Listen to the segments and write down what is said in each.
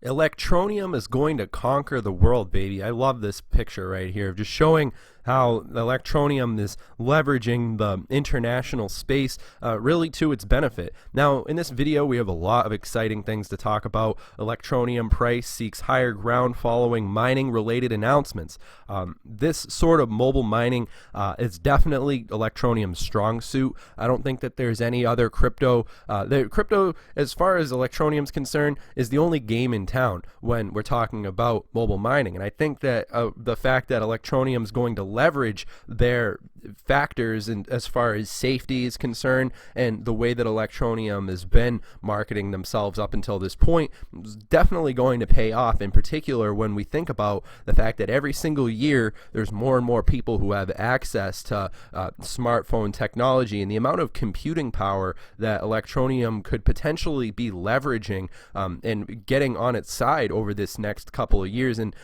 Electronium is going to conquer the world, baby. I love this picture right here, just showing how Electronium is leveraging the international space really to its benefit. Now, in this video, we have a lot of exciting things to talk about. Electronium price seeks higher ground following mining-related announcements. This sort of mobile mining is definitely Electronium's strong suit. I don't think that there's any other crypto. Crypto, as far as Electronium's concerned, is the only game in town when we're talking about mobile mining. And I think that the fact that Electronium is going to leverage their factors and as far as safety is concerned, and the way that Electronium has been marketing themselves up until this point is definitely going to pay off, in particular when we think about the fact that every single year there's more and more people who have access to smartphone technology, and the amount of computing power that Electronium could potentially be leveraging and getting on its side over this next couple of years. And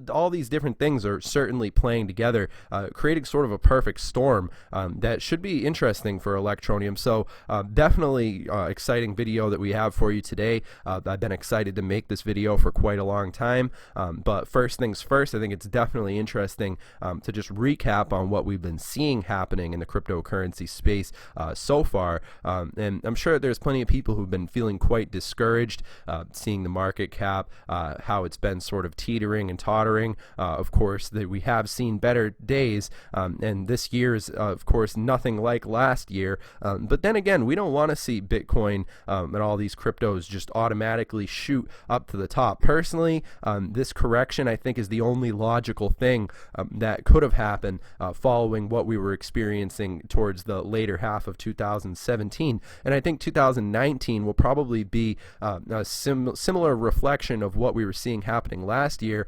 all these different things are certainly playing together, creating sort of a perfect storm that should be interesting for Electronium. So definitely exciting video that we have for you today. I've been excited to make this video for quite a long time, but first things first, I think it's definitely interesting to just recap on what we've been seeing happening in the cryptocurrency space so far. And I'm sure there's plenty of people who've been feeling quite discouraged, seeing the market cap, how it's been sort of teetering and tottering. Of course, that we have seen better days, and this year is of course nothing like last year, but then again, we don't want to see Bitcoin and all these cryptos just automatically shoot up to the top. Personally, this correction I think is the only logical thing that could have happened following what we were experiencing towards the later half of 2017, and I think 2019 will probably be a similar reflection of what we were seeing happening last year,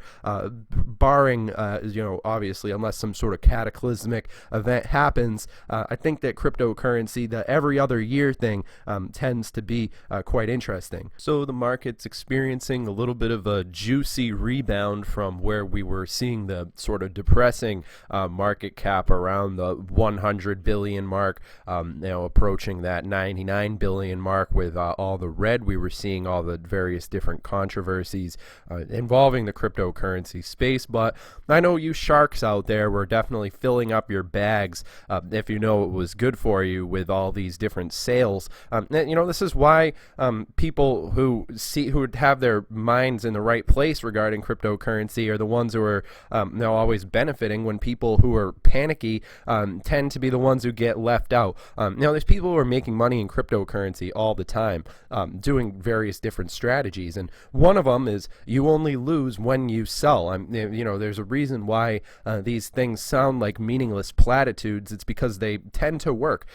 barring obviously unless some sort of cataclysmic event happens. I think that cryptocurrency, the every other year thing, tends to be quite interesting. So the market's experiencing a little bit of a juicy rebound from where we were seeing the sort of depressing market cap around the 100 billion mark, approaching that 99 billion mark with all the red we were seeing, all the various different controversies involving the cryptocurrency space. But I know you sharks out there were definitely filling up your bags if you know it was good for you with all these different sales. This is why people who would have their minds in the right place regarding cryptocurrency are the ones who are always benefiting, when people who are panicky tend to be the ones who get left out. There's people who are making money in cryptocurrency all the time, doing various different strategies, and one of them is you only lose when you sell. There's a reason why these things sound like meaningless platitudes. It's because they tend to work.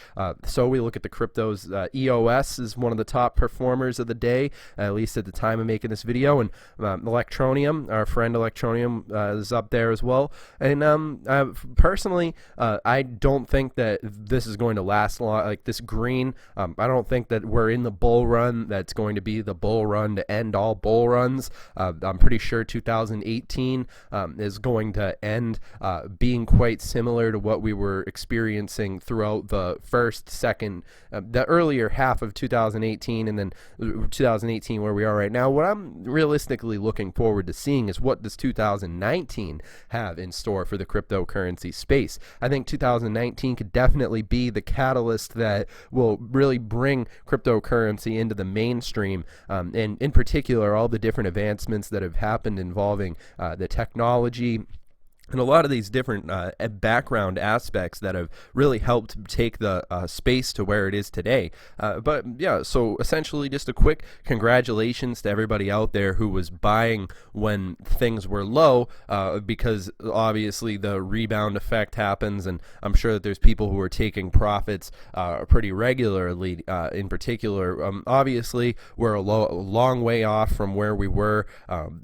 So we look at the cryptos. EOS is one of the top performers of the day, at least at the time of making this video, and Electronium, our friend Electronium, is up there as well. And personally, I don't think that this is going to last long. Like this green, I don't think that we're in the bull run that's going to be the bull run to end all bull runs. I'm pretty sure 2018 is going to end being quite similar to what we were experiencing throughout the the earlier half of 2018, and then 2018 where we are right now. What I'm realistically looking forward to seeing is what does 2019 have in store for the cryptocurrency space. I think 2019 could definitely be the catalyst that will really bring cryptocurrency into the mainstream, and in particular all the different advancements that have happened involving the technology and a lot of these different background aspects that have really helped take the space to where it is today. But yeah, so essentially just a quick congratulations to everybody out there who was buying when things were low, because obviously the rebound effect happens, and I'm sure that there's people who are taking profits pretty regularly. In particular, obviously we're a long way off from where we were.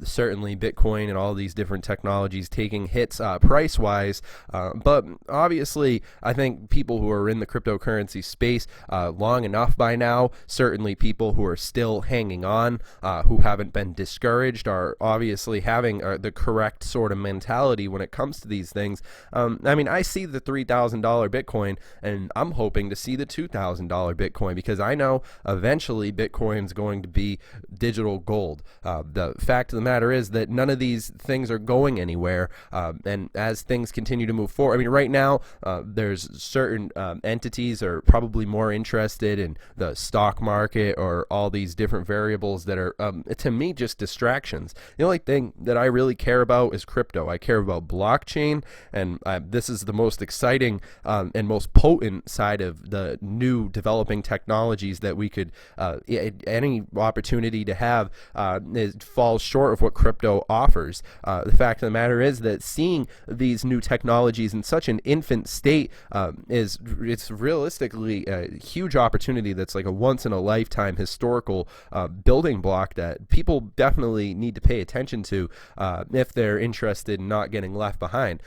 Certainly Bitcoin and all these different technologies taking hits sense price-wise, but obviously I think people who are in the cryptocurrency space long enough by now, certainly people who are still hanging on, who haven't been discouraged, are obviously having the correct sort of mentality when it comes to these things. I mean, I see the $3,000 Bitcoin, and I'm hoping to see the $2,000 Bitcoin, because I know eventually Bitcoin's going to be digital gold. The fact of the matter is that none of these things are going anywhere, and as things continue to move forward, I mean, right now there's certain entities are probably more interested in the stock market or all these different variables that are, to me, just distractions. The only thing that I really care about is crypto. I care about blockchain, and this is the most exciting and most potent side of the new developing technologies that we could, any opportunity to have, falls short of what crypto offers. The fact of the matter is that seeing these new technologies in such an infant state it's realistically a huge opportunity that's like a once-in-a-lifetime historical building block that people definitely need to pay attention to if they're interested in not getting left behind.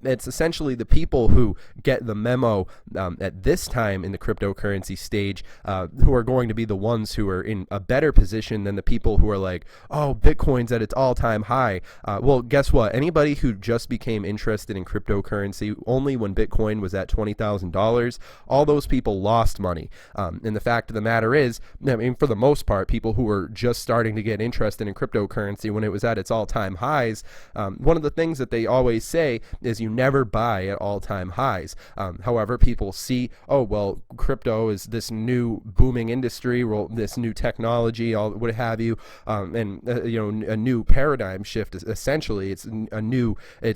It's essentially the people who get the memo at this time in the cryptocurrency stage who are going to be the ones who are in a better position than the people who are like, oh, Bitcoin's at its all-time high. Well, guess what? Anybody who just became interested in cryptocurrency only when Bitcoin was at $20,000, all those people lost money. And the fact of the matter is, I mean, for the most part, people who were just starting to get interested in cryptocurrency when it was at its all-time highs, one of the things that they always say is you never buy at all-time highs. However, people see, oh, well, crypto is this new booming industry, well, this new technology, all what have you, and a new paradigm shift. Essentially, it's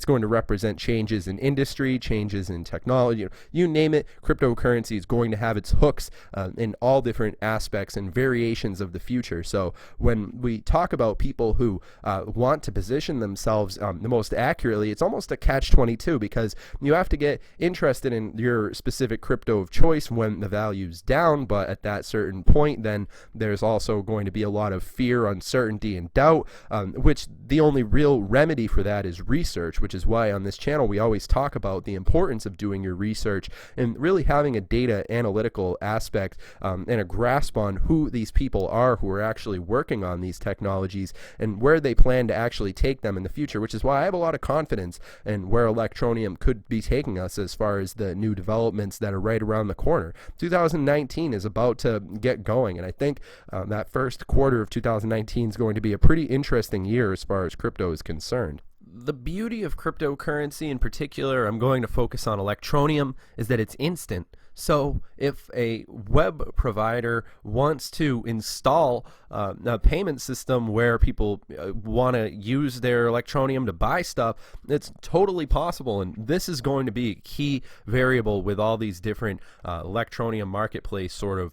going to represent changes in industry, changes in technology. You name it, cryptocurrency is going to have its hooks in all different aspects and variations of the future. So when we talk about people who want to position themselves the most accurately, it's almost a catch-22, because you have to get interested in your specific crypto of choice when the value's down, but at that certain point, then there's also going to be a lot of fear, uncertainty, and doubt, which the only real remedy for that is research, which is why on this channel we always talk about the importance of doing your research and really having a data analytical aspect and a grasp on who these people are who are actually working on these technologies and where they plan to actually take them in the future, which is why I have a lot of confidence in where Electroneum could be taking us as far as the new developments that are right around the corner. 2019 is about to get going, and I think that first quarter of 2019 is going to be a pretty interesting year as far as crypto is concerned. The beauty of cryptocurrency in particular, I'm going to focus on Electroneum, is that it's instant. So if a web provider wants to install a payment system where people want to use their Electroneum to buy stuff, it's totally possible. And this is going to be a key variable with all these different Electroneum marketplace sort of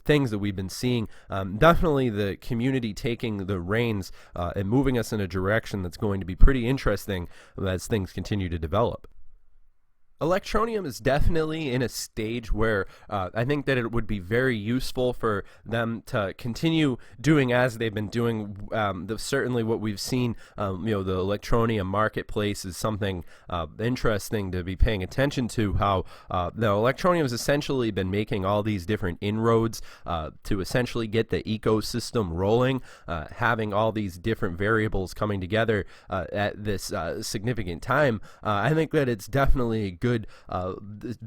things that we've been seeing. Definitely the community taking the reins and moving us in a direction that's going to be pretty interesting as things continue to develop. Electroneum is definitely in a stage where I think that it would be very useful for them to continue doing as they've been doing. Certainly what we've seen, the Electroneum marketplace is something interesting to be paying attention to, how the Electroneum has essentially been making all these different inroads to essentially get the ecosystem rolling, having all these different variables coming together at this significant time. I think that it's definitely a good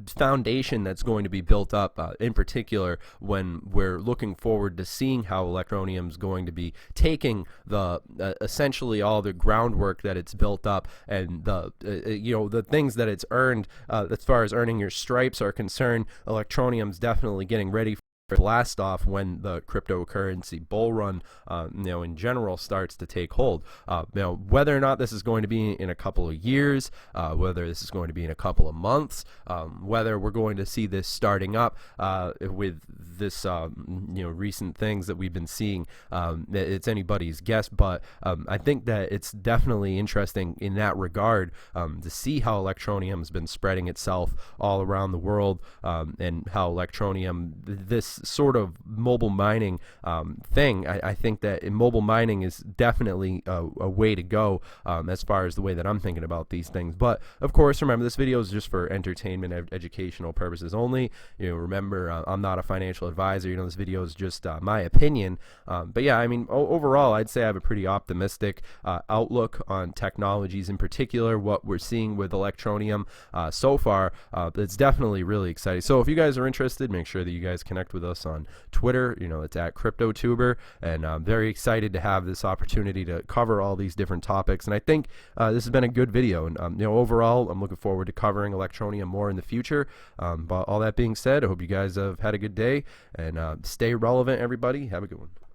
foundation that's going to be built up, in particular when we're looking forward to seeing how Electroneum is going to be taking the essentially all the groundwork that it's built up and the things that it's earned as far as earning your stripes are concerned. Electroneum's definitely getting ready for blast off when the cryptocurrency bull run in general starts to take hold. Whether or not this is going to be in a couple of years, whether this is going to be in a couple of months, whether we're going to see this starting up with this recent things that we've been seeing, it's anybody's guess, but I think that it's definitely interesting in that regard to see how Electroneum has been spreading itself all around the world, and how Electroneum, this sort of mobile mining thing, I think that mobile mining is definitely a way to go as far as the way that I'm thinking about these things. But of course, remember, this video is just for entertainment, educational purposes only. Remember, I'm not a financial advisor. This video is just my opinion. But yeah, I mean, overall, I'd say I have a pretty optimistic outlook on technologies, in particular what we're seeing with Electroneum so far. It's definitely really exciting. So if you guys are interested, make sure that you guys connect with us on Twitter. It's at CryptoTuber, and I'm very excited to have this opportunity to cover all these different topics. And I think this has been a good video. And overall, I'm looking forward to covering Electroneum more in the future. But all that being said, I hope you guys have had a good day, and stay relevant, everybody. Have a good one.